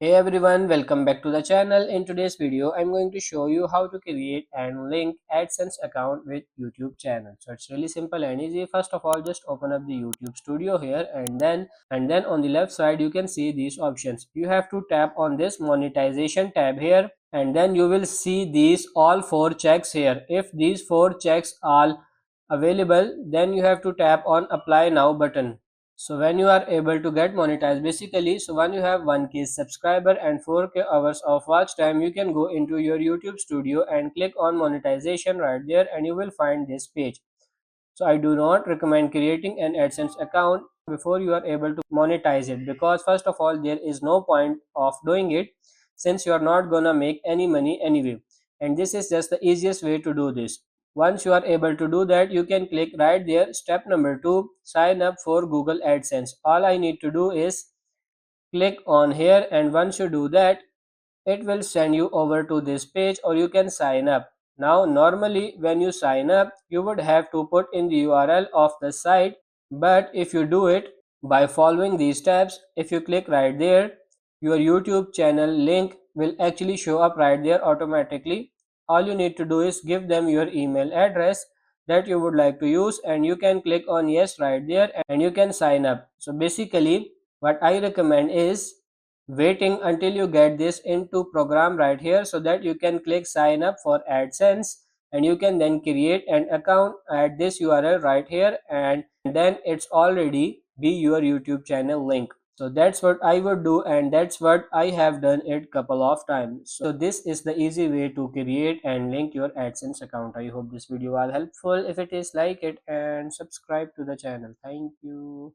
Hey everyone, welcome back to the channel. In today's video, I'm going to show you how to create and link AdSense account with YouTube channel. So it's really simple and easy. First of all, just open up the YouTube studio here and then on the left side you can see these options. You have to tap on this monetization tab here and then you will see these all four checks here. If these four checks are available, then you have to tap on apply now button. So when you are able to get monetized, basically, so when you have 1K subscriber and 4K hours of watch time, you can go into your YouTube studio and click on monetization right there and you will find this page. So I do not recommend creating an AdSense account before you are able to monetize it, because first of all there is no point of doing it since you are not gonna make any money anyway, and this is just the easiest way to do this. Once you are able to do that, you can click right there, step number 2, sign up for Google AdSense. All I need to do is click on here, and once you do that, it will send you over to this page or you can sign up. Now normally when you sign up you would have to put in the URL of the site, but if you do it by following these steps, if you click right there, your YouTube channel link will actually show up right there automatically. All you need to do is give them your email address that you would like to use and you can click on yes right there and you can sign up. So basically what I recommend is waiting until you get this into program right here so that you can click sign up for AdSense and you can then create an account at this URL right here, and then it's already be your YouTube channel link. So that's what I would do and that's what I have done it couple of times. So this is the easy way to create and link your AdSense account. I hope this video was helpful. If it is, like it and subscribe to the channel. Thank you.